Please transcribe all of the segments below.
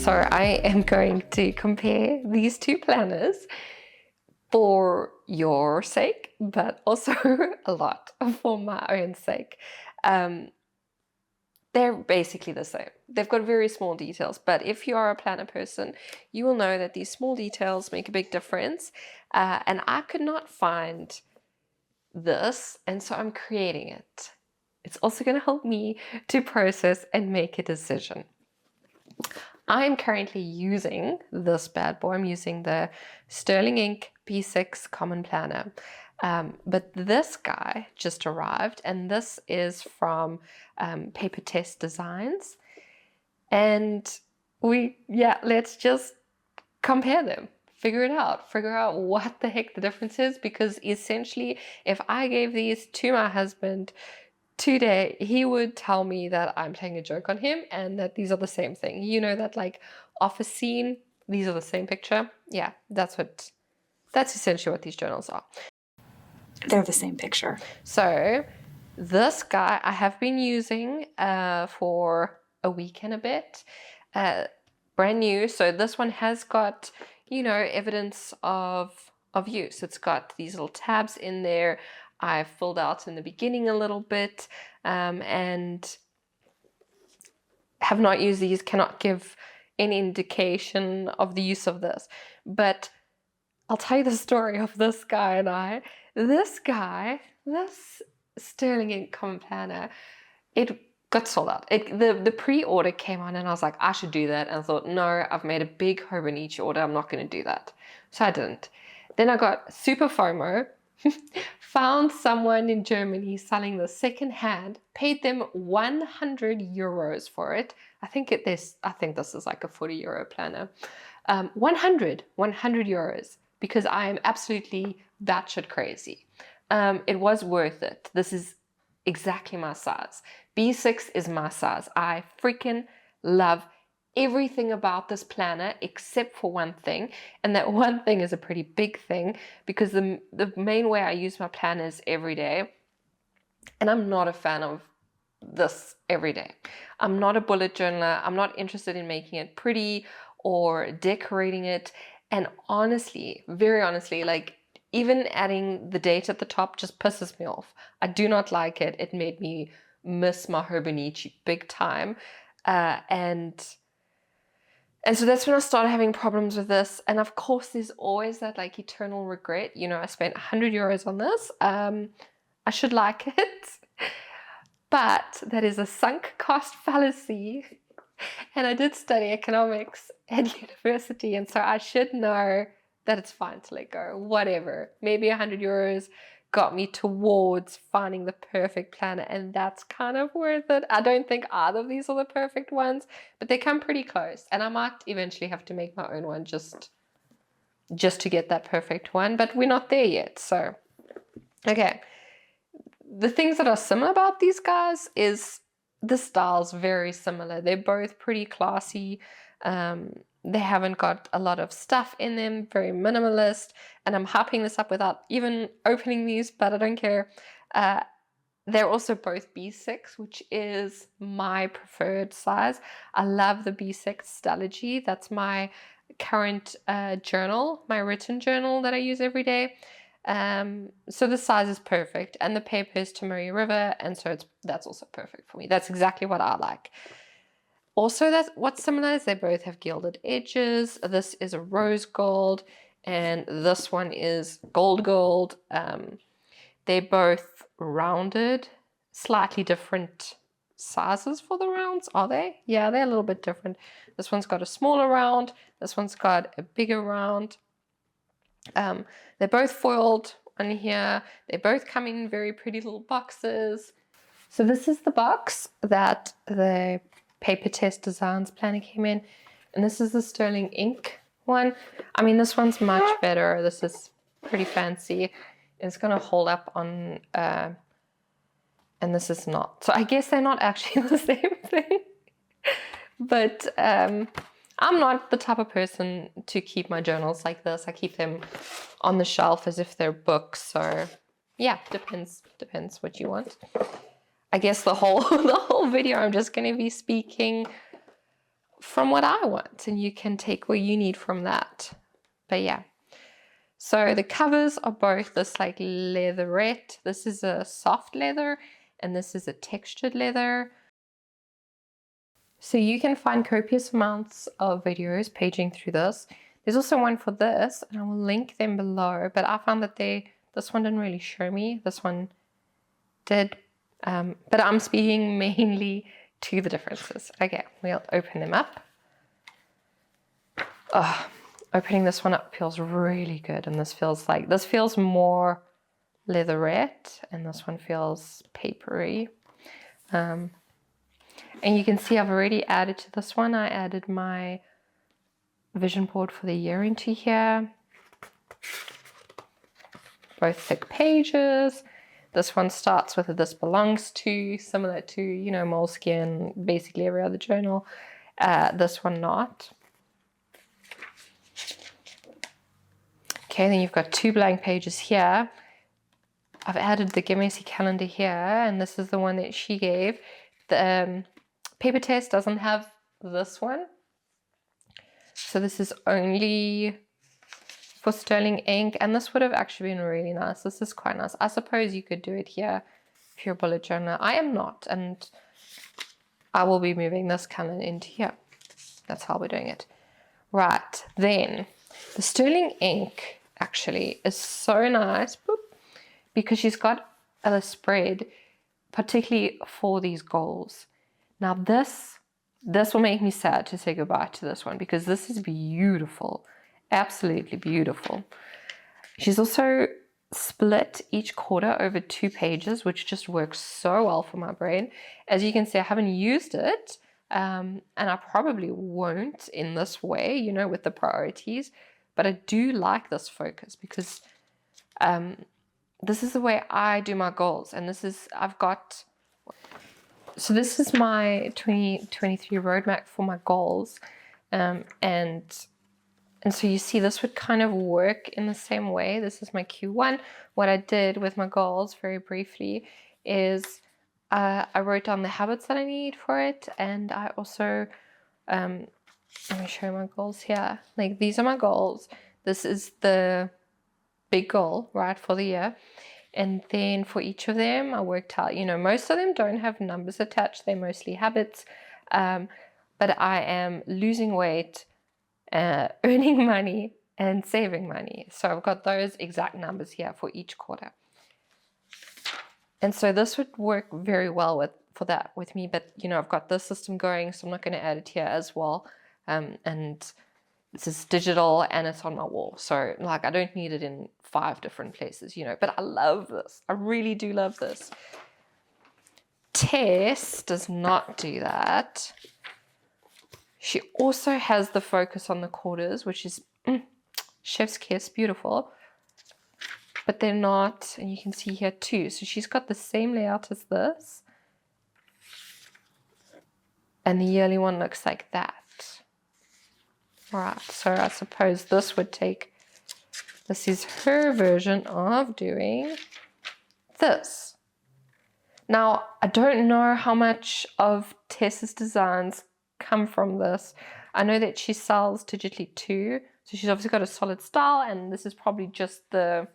So I am going to compare these two planners for your sake, but also a lot for my own sake. They're basically the same. They've got very small details, but if you are a planner person, you will know that these small details make a big difference. And I could not find this, and so I'm creating it. It's also going to help me to process and make a decision. I'm currently using this bad boy. I'm using the Sterling Ink B6 Common Planner. But this guy just arrived, and this is from Papertess Designs. And let's just compare them. Figure out what the heck the difference is, because essentially if I gave these to my husband today, he would tell me that I'm playing a joke on him and that these are the same thing. You know, that like office scene, these are the same picture. Yeah, that's essentially what these journals are. They're the same picture. So this guy I have been using for a week and a bit, brand new. So this one has got, you know, evidence of use. It's got these little tabs in there. I filled out in the beginning a little bit, and have not used these, cannot give any indication of the use of this. But I'll tell you the story of this guy and I. This Sterling Ink Common Planner, it got sold out. The pre-order came on and I was like, I should do that. And I thought, no, I've made a big Hobonichi order. I'm not going to do that. So I didn't. Then I got super FOMO, found someone in Germany selling the second hand, paid them 100 euros for it. I think this is like a 40 euro planner. 100 euros, because I am absolutely batshit crazy. It was worth it. This is exactly my size. B6 is my size. I freaking love everything about this planner except for one thing, and that one thing is a pretty big thing, because the main way I use my planner is every day, and I'm not a fan of this every day. I'm not a bullet journaler. I'm not interested in making it pretty or decorating it. And honestly, very honestly, like even adding the date at the top just pisses me off. I do not like it. It made me miss my Hobonichi big time. And so that's when I started having problems with this. And of course, there's always that like eternal regret. You know, I spent 100 euros on this. I should like it. But that is a sunk cost fallacy. And I did study economics at university. And so I should know that it's fine to let go. Whatever. Maybe 100 euros got me towards finding the perfect planner, and that's kind of worth it. I don't think either of these are the perfect ones, but they come pretty close, and I might eventually have to make my own one just to get that perfect one, but we're not there yet. So okay, the things that are similar about these guys is the style's very similar. They're both pretty classy. They haven't got a lot of stuff in them, very minimalist, and I'm hyping this up without even opening these, but I don't care. They're also both B6, which is my preferred size. I love the B6 Stylogy. That's my current journal, my written journal that I use every day. So the size is perfect, and the paper is Tomoe River, and so that's also perfect for me. That's exactly what I like. Also, that's what's similar is they both have gilded edges. This is a rose gold, and this one is gold. They're both rounded, slightly different sizes for the rounds, are they? Yeah, they're a little bit different. This one's got a smaller round. This one's got a bigger round. They're both foiled on here. They both come in very pretty little boxes. So this is the box that the Papertess Designs planner came in, and this is the Sterling Ink one. I mean, this one's much better. This is pretty fancy. It's gonna hold up on, and this is not. So I guess they're not actually the same thing. But I'm not the type of person to keep my journals like this. I keep them on the shelf as if they're books. So yeah, depends what you want. I guess the whole video I'm just going to be speaking from what I want, and you can take what you need from that. But yeah, so the covers are both this like leatherette. This is a soft leather and this is a textured leather. So you can find copious amounts of videos paging through this. There's also one for this, and I will link them below, but I found that this one didn't really show me. This one did, but I'm speaking mainly to the differences. Okay, we'll open them up. Oh, opening this one up feels really good, and this feels more leatherette, and this one feels papery. And you can see I've already added to this one. I added my vision board for the year into here. Both thick pages. This one starts with a "This belongs to," similar to, you know, Moleskin, basically every other journal. This one not. Okay, then you've got 2 blank pages here. I've added the Gemesi calendar here, and this is the one that she gave. The Papertess doesn't have this one. So this is only for sterling ink, and this would have actually been really nice. This is quite nice. I suppose you could do it here if you're a bullet journaler. I am not, and I will be moving this calendar into here. That's how we're doing it. Right, then the sterling ink actually is so nice, boop, because she's got a spread particularly for these goals. Now this will make me sad to say goodbye to this one, because this is beautiful, absolutely beautiful. She's also split each quarter over 2 pages, which just works so well for my brain. As you can see, I haven't used it, and I probably won't in this way, you know, with the priorities, but I do like this focus because this is the way I do my goals, and this is this is my 2023 roadmap for my goals, and so you see this would kind of work in the same way. This is my Q1. What I did with my goals very briefly is I wrote down the habits that I need for it, and I also let me show you my goals here. Like, these are my goals. This is the big goal, right, for the year. And then for each of them, I worked out, you know, most of them don't have numbers attached. They're mostly habits. But I am losing weight, earning money, and saving money. So I've got those exact numbers here for each quarter. And so this would work very well with me. But, you know, I've got this system going, so I'm not going to add it here as well. And this is digital and it's on my wall. So, like, I don't need it in 5 different places, you know, but I love this. I really do love this. Tess does not do that. She also has the focus on the quarters, which is chef's kiss, beautiful. But they're not, and you can see here too. So she's got the same layout as this. And the yearly one looks like that. Right, so I suppose this is her version of doing this. Now, I don't know how much of Tess's designs come from this. I know that she sells digitally too, so she's obviously got a solid style, and this is probably just the,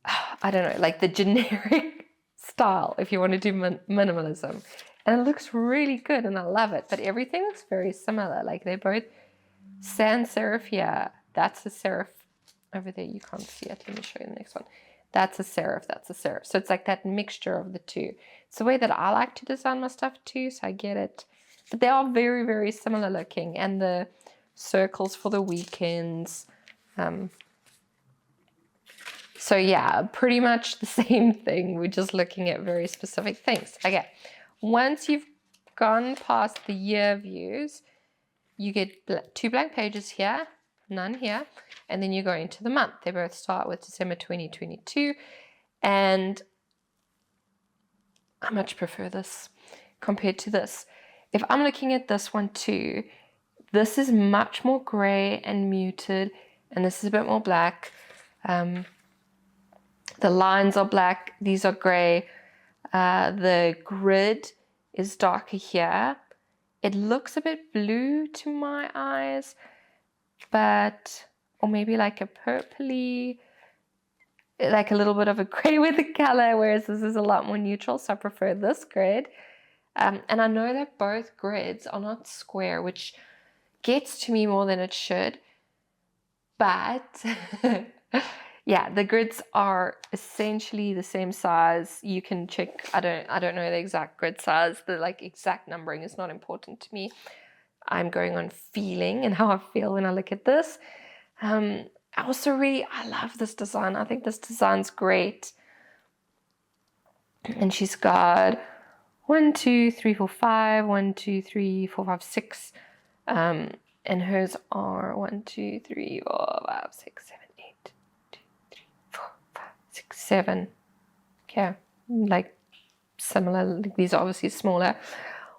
I don't know, like the generic style if you want to do minimalism. And it looks really good, and I love it. But everything looks very similar. Like, they're both sans serif here. That's a serif over there. You can't see it. Let me show you the next one. That's a serif. That's a serif. So it's like that mixture of the two. It's the way that I like to design my stuff too, so I get it. But they are very, very similar looking. And the circles for the weekends. So yeah, pretty much the same thing. We're just looking at very specific things. Okay. Once you've gone past the year views, you get 2 blank pages here, none here, and then you go into the month. They both start with December 2022, and I much prefer this compared to this. If I'm looking at this one too, this is much more gray and muted, and this is a bit more black. The lines are black, these are gray. The grid is darker here, It looks a bit blue to my eyes, or maybe like a purpley, like a little bit of a gray with the color, whereas this is a lot more neutral, so I prefer this grid. And I know that both grids are not square, which gets to me more than it should, but yeah, the grids are essentially the same size. You can check. I don't know the exact grid size. The like exact numbering is not important to me. I'm going on feeling and how I feel when I look at this. I love this design. I think this design's great. And she's got 1, 2, 3, 4, 5, 1, 2, 3, 4, 5, 6. And hers are 1, 2, 3, 4, 5, 6, 7, 8, 2, 3, 4, 5, 6, 7. Okay, like similar. These are obviously smaller.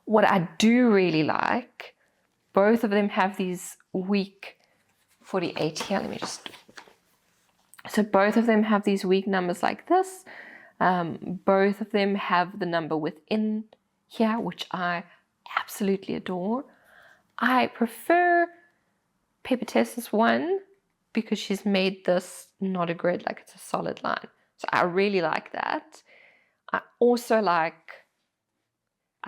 What I do really like, both of them have these week 48 here. Let me just. So both of them have these week numbers like this. Both of them have the number within here, which I absolutely adore. I prefer Papertess's one because she's made this not a grid, like it's a solid line. So I really like that. I also I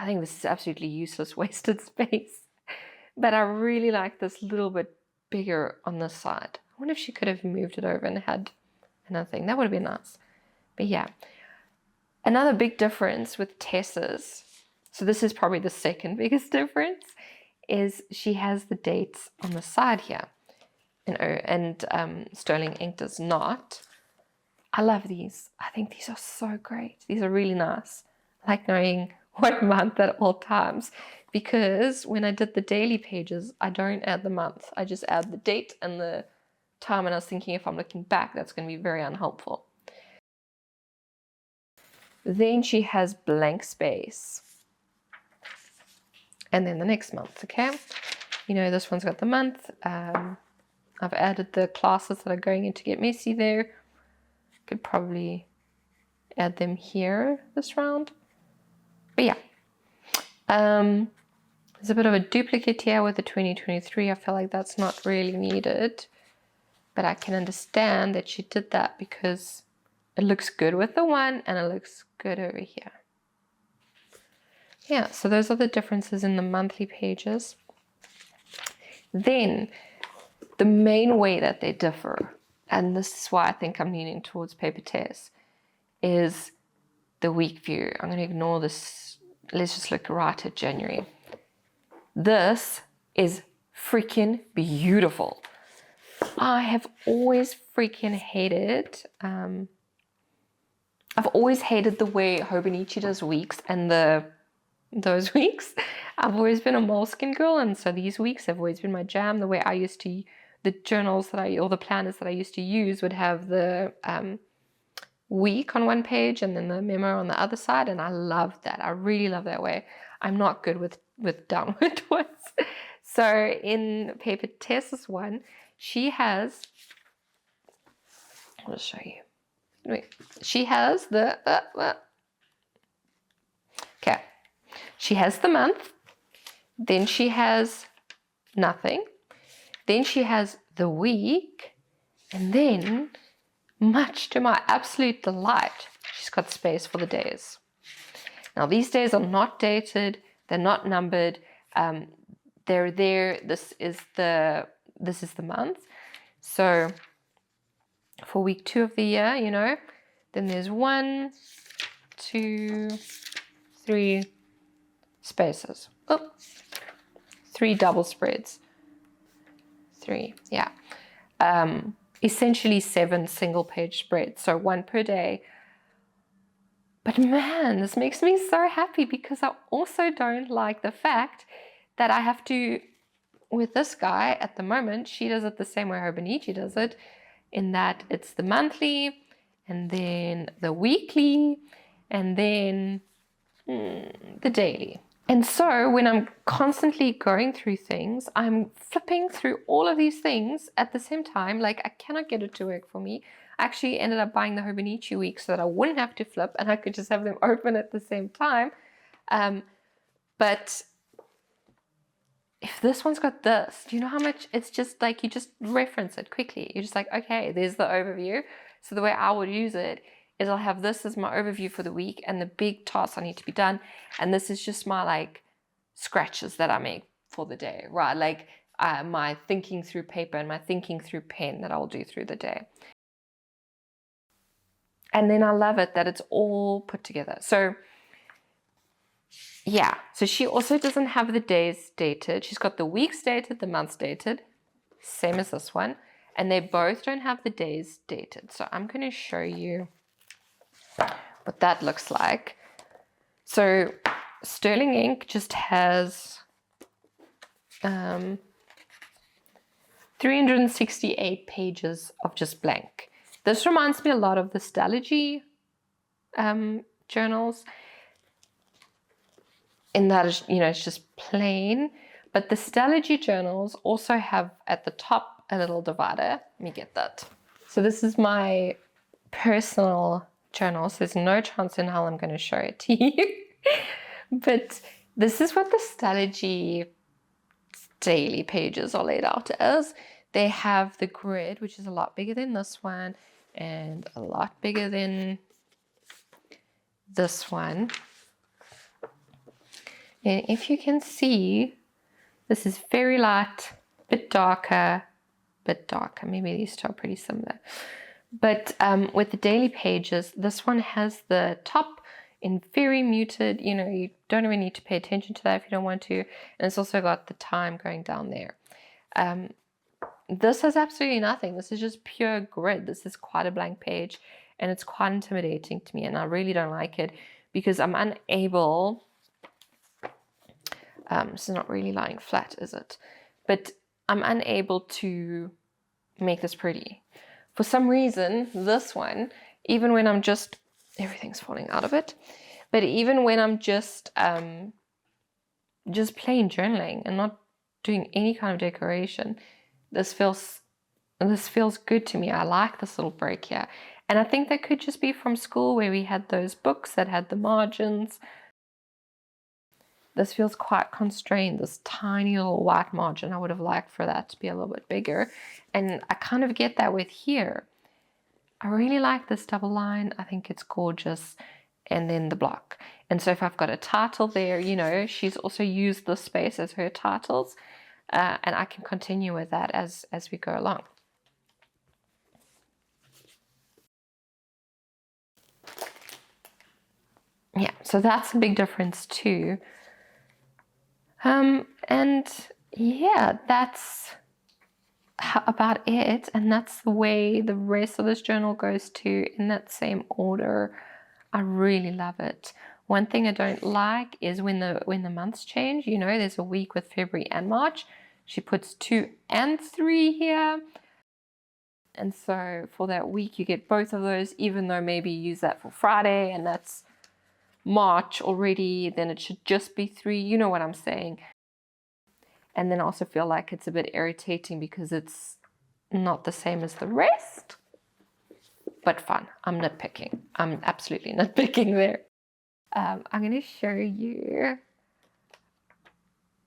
think this is absolutely useless, wasted space, but I really like this little bit bigger on this side. I wonder if she could have moved it over and had another thing. That would have been nice. But yeah, another big difference with Tess's, so this is probably the second biggest difference, is she has the dates on the side here, and Sterling Ink does not. I love these. I think these are so great. These are really nice. I like knowing what month at all times, because when I did the daily pages, I don't add the month. I just add the date and the time, and I was thinking if I'm looking back, that's going to be very unhelpful. Then she has blank space. And then the next month, okay? You know, this one's got the month. I've added the classes that are going in to get messy there. Could probably add them here this round. But yeah. There's a bit of a duplicate here with the 2023. I feel like that's not really needed. But I can understand that she did that because it looks good with the one and it looks good over here. Yeah, so those are the differences in the monthly pages. Then, the main way that they differ, and this is why I think I'm leaning towards Papertess, is the week view. I'm going to ignore this. Let's just look right at January. This is freaking beautiful. I have always freaking hated, I've always hated the way Hobonichi does weeks and those weeks. I've always been a Moleskine girl, and so these weeks have always been my jam. The way I used to, the journals or the planners that I used to use would have the week on one page and then the memo on the other side, and I love that. I really love that way. I'm not good with downward ones. So in Papertess's one, she has, I'll show you. Wait, she has the okay. She has the month, then she has nothing, then she has the week, and then, much to my absolute delight, she's got space for the days. Now these days are not dated, they're not numbered, they're there. This is the month. So for week 2 of the year, you know, then there's 1, 2, 3 spaces. Oh, 3 double spreads. 3, yeah. Essentially 7 single page spreads, so 1 per day. But man, this makes me so happy because I also don't like the fact that I have to, with this guy at the moment, she does it the same way Hobonichi does it, in that it's the monthly, and then the weekly, and then the daily. And so when I'm constantly going through things, I'm flipping through all of these things at the same time. Like, I cannot get it to work for me. I actually ended up buying the Hobonichi week so that I wouldn't have to flip and I could just have them open at the same time. But if this one's got this, do you know how much it's just like, you just reference it quickly. You're just like, okay, there's the overview. So the way I would use it is I'll have this as my overview for the week and the big tasks I need to be done. And this is just my like scratches that I make for the day, right? Like my thinking through paper and my thinking through pen that I'll do through the day. And then I love it that it's all put together. So yeah, so she also doesn't have the days dated. She's got the weeks dated, the months dated, same as this one. And they both don't have the days dated. So I'm going to show you what that looks like. So Sterling Ink just has 368 pages of just blank. This reminds me a lot of the Stalogy journals, in that, it's just plain. But the Stalogy journals also have at the top a little divider. Let me get that. So this is my personal journal. So there's no chance in hell I'm going to show it to you. But this is what the Stalogy daily pages are laid out as. They have the grid, which is a lot bigger than this one and a lot bigger than this one. And if you can see, this is very light, bit darker. Maybe these two are pretty similar. But with the daily pages, this one has the top in very muted, you don't even need to pay attention to that if you don't want to. And it's also got the time going down there. This has absolutely nothing. This is just pure grid. This is quite a blank page, and it's quite intimidating to me, and I really don't like it because I'm unable, this is not really lying flat, is it? But I'm unable to make this pretty. For some reason, this one, even when I'm just, everything's falling out of it, but even when I'm just plain journaling and not doing any kind of decoration, this feels good to me. I like this little break here. And I think that could just be from school where we had those books that had the margins. This feels quite constrained, this tiny little white margin. I would have liked for that to be a little bit bigger. And I kind of get that with here. I really like this double line. I think it's gorgeous. And then the block. And so if I've got a title there, she's also used this space as her titles. And I can continue with that as we go along. Yeah, so that's a big difference too. And yeah, that's about it. And that's the way the rest of this journal goes too, in that same order. I really love it. One thing I don't like is when the months change, there's a week with February and March. She puts 2 and 3 here. And so for that week, you get both of those, even though maybe you use that for Friday and that's March already, then it should just be 3. You know what I'm saying? And then I also feel like it's a bit irritating because it's not the same as the rest. But fun. I'm nitpicking. I'm absolutely nitpicking there. I'm going to show you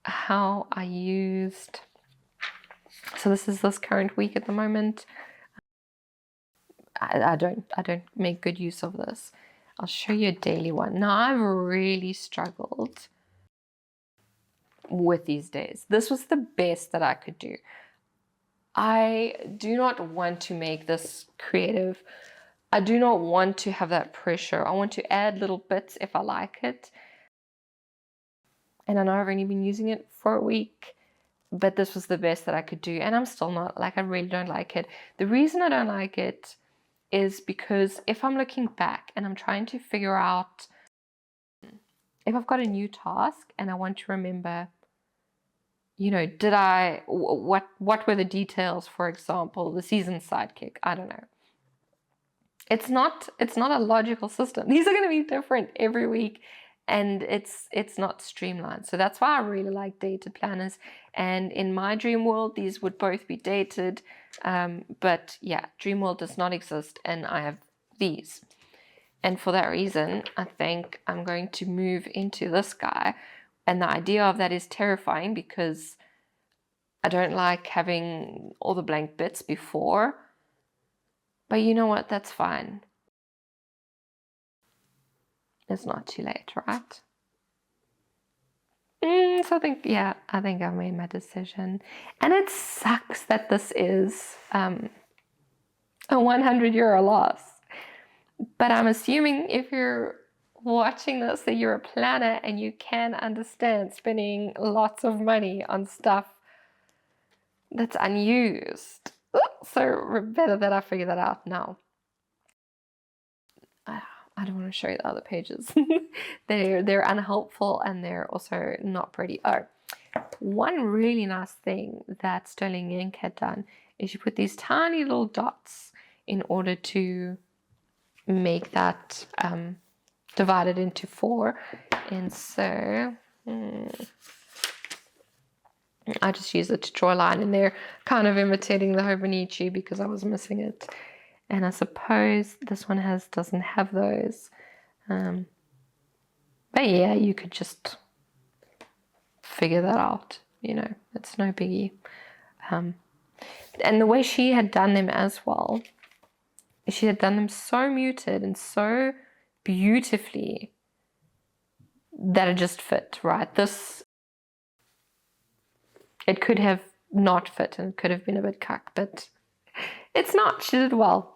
how I used. So this is this current week at the moment. I don't make good use of this. I'll show you a daily one. Now I've really struggled with these days. This was the best that I could do. I do not want to make this creative. I do not want to have that pressure. I want to add little bits if I like it. And I know I've only been using it for a week, but this was the best that I could do. And I'm still not, I really don't like it. The reason I don't like it is because if I'm looking back and I'm trying to figure out, if I've got a new task and I want to remember, what were the details, for example, the season sidekick, I don't know. It's not a logical system. These are going to be different every week, and it's not streamlined. So that's why I really like dated planners. And in my dream world, these would both be dated. But yeah, dream world does not exist, and I have these. And for that reason, I think I'm going to move into this guy. And the idea of that is terrifying because I don't like having all the blank bits before. But you know what? That's fine. It's not too late, right? So I think I've made my decision. And it sucks that this is a €100 loss. But I'm assuming if you're watching this that you're a planner and you can understand spending lots of money on stuff that's unused. So better that I figure that out now. I don't want to show you the other pages. They're unhelpful and they're also not pretty. Oh, one really nice thing that Sterling Ink had done is you put these tiny little dots in order to make that divided into 4. And so I just use it to draw a line in there, kind of imitating the Hobonichi because I was missing it. And I suppose this one doesn't have those. But yeah, you could just figure that out. You know, it's no biggie. And the way she had done them as well, she had done them so muted and so beautifully that it just fit, right? It could have not fit and it could have been a bit cuck, but it's not. She did well.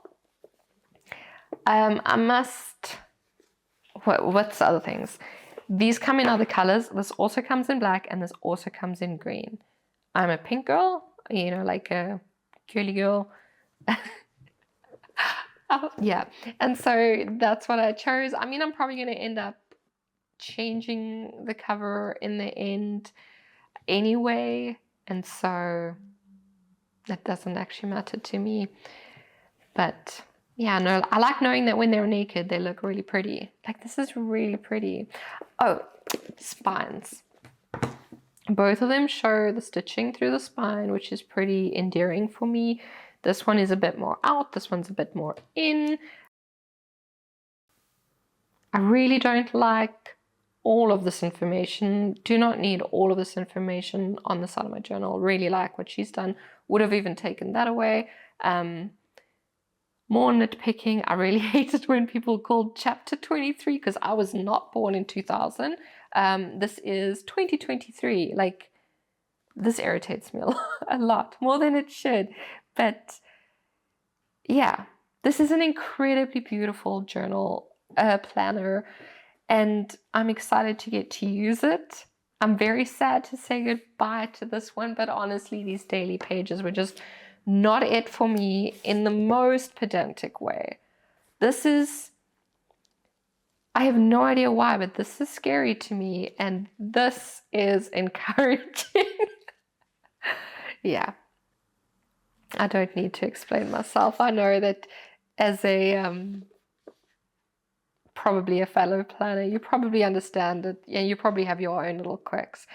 What's the other things? These come in other colors. This also comes in black and this also comes in green. I'm a pink girl, you know, like a girly girl. Yeah, and so that's what I chose. I mean, I'm probably going to end up changing the cover in the end anyway, and so that doesn't actually matter to me. But yeah, no, I like knowing that when they're naked, they look really pretty. Like, this is really pretty. Oh, spines. Both of them show the stitching through the spine, which is pretty endearing for me. This one is a bit more out. This one's a bit more in. I really don't like all of this information. Do not need all of this information on the side of my journal. Really like what she's done. Would have even taken that away. More nitpicking. I really hated when people called chapter 23 because I was not born in 2000. This is 2023. Like, this irritates me a lot, more than it should. But yeah, this is an incredibly beautiful journal planner, and I'm excited to get to use it. I'm very sad to say goodbye to this one, but honestly, these daily pages were just not it for me in the most pedantic way. I have no idea why, but this is scary to me, and this is encouraging. Yeah. I don't need to explain myself. I know that as probably a fellow planner, you probably understand it. Yeah, you probably have your own little quirks.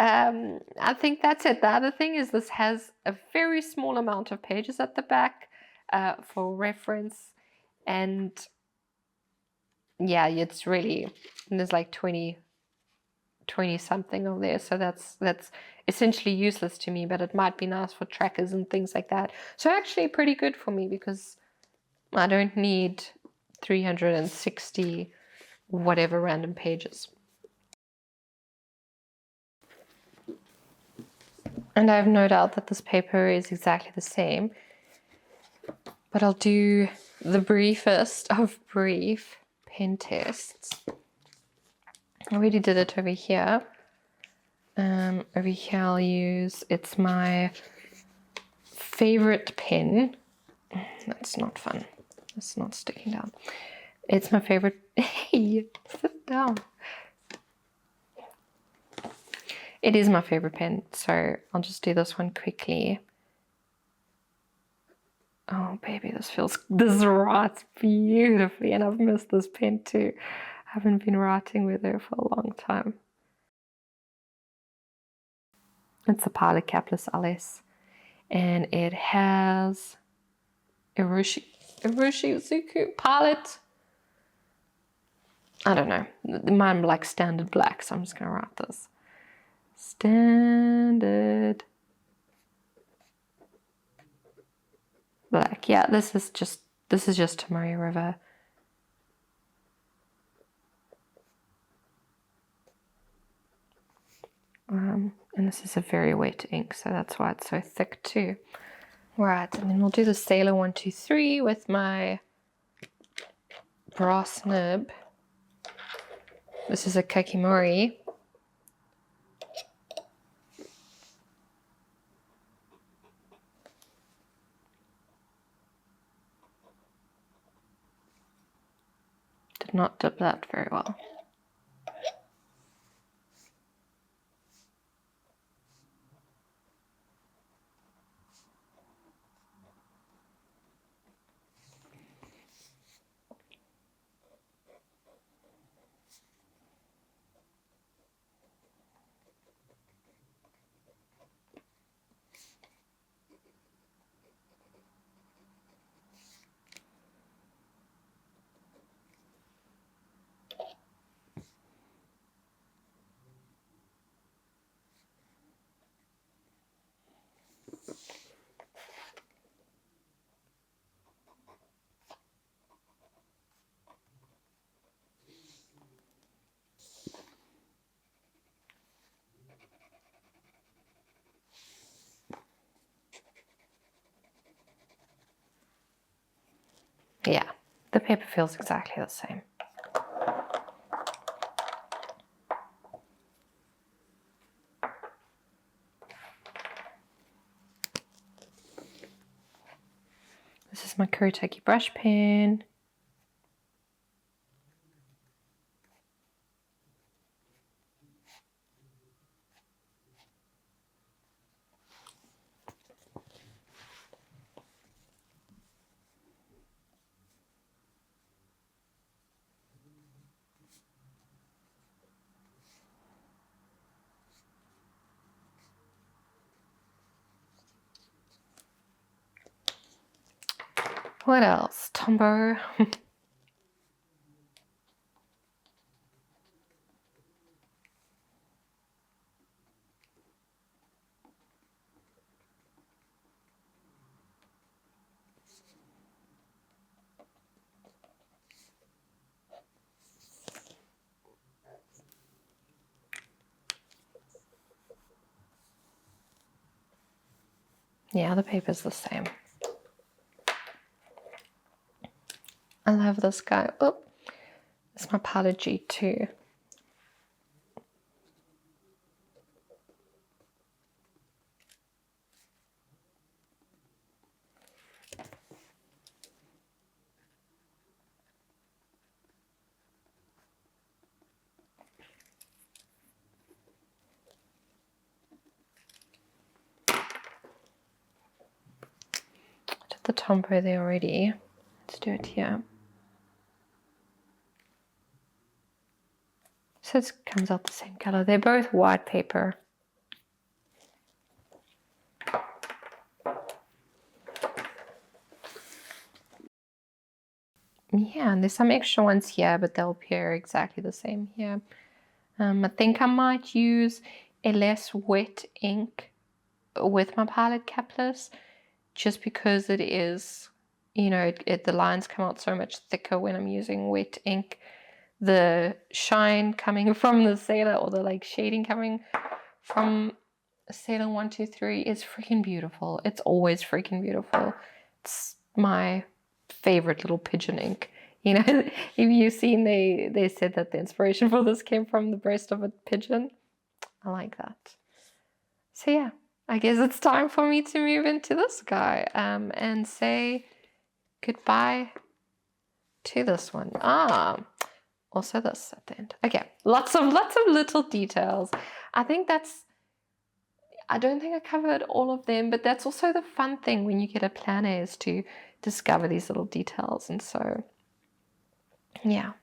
I think that's it. The other thing is this has a very small amount of pages at the back for reference, and yeah, it's really, there's like 20 something of there, so that's essentially useless to me, but it might be nice for trackers and things like that. So actually pretty good for me because I don't need 360 whatever random pages. And I have no doubt that this paper is exactly the same, but I'll do the briefest of brief pen tests. I already did it over here. Over here I'll use, it's my favorite pen. That's not fun. It's not sticking down. It's my favorite. Hey, sit down. It is my favorite pen, so I'll just do this one quickly. Oh baby, this writes beautifully, and I've missed this pen too. I haven't been writing with her for a long time. It's a Pilot Capless LS, and it has Iroshizuku Pilot. I don't know. Mine like standard black, so I'm just gonna write this. Standard black. Yeah, this is just Tomoe River. And this is a very wet ink, so that's why it's so thick too. Right, and then we'll do the Sailor 123 with my brass nib. This is a Kakimori. Did not dip that very well. Yeah, the paper feels exactly the same. This is my Kuretake brush pen. What else? Tombow. Yeah, the paper's the same. I love this guy. Oh, it's my powder G2. Did the Tombow there already. Let's do it here. So it comes out the same color. They're both white paper. Yeah, and there's some extra ones here, but they'll appear exactly the same here. I think I might use a less wet ink with my Pilot capless, just because it is, you know, the lines come out so much thicker when I'm using wet ink. The shine coming from the Sailor, or the like shading coming from Sailor 123 is freaking beautiful. It's always freaking beautiful. It's my favorite little pigeon ink. You know, if you've seen, they said that the inspiration for this came from the breast of a pigeon. I like that. So yeah, I guess it's time for me to move into this guy and say goodbye to this one. Also this at the end. Okay, lots of little details. I don't think I covered all of them, but that's also the fun thing when you get a planner, is to discover these little details. And so, yeah,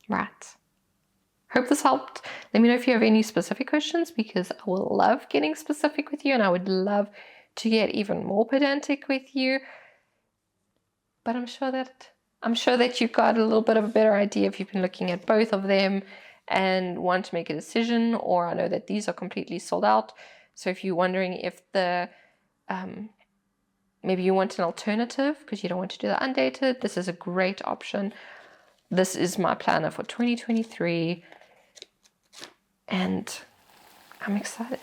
right. Hope this helped. Let me know if you have any specific questions, because I will love getting specific with you, and I would love to get even more pedantic with you. But I'm sure that you've got a little bit of a better idea if you've been looking at both of them and want to make a decision, or I know that these are completely sold out. So if you're wondering if the maybe you want an alternative because you don't want to do the undated, this is a great option. This is my planner for 2023, and I'm excited.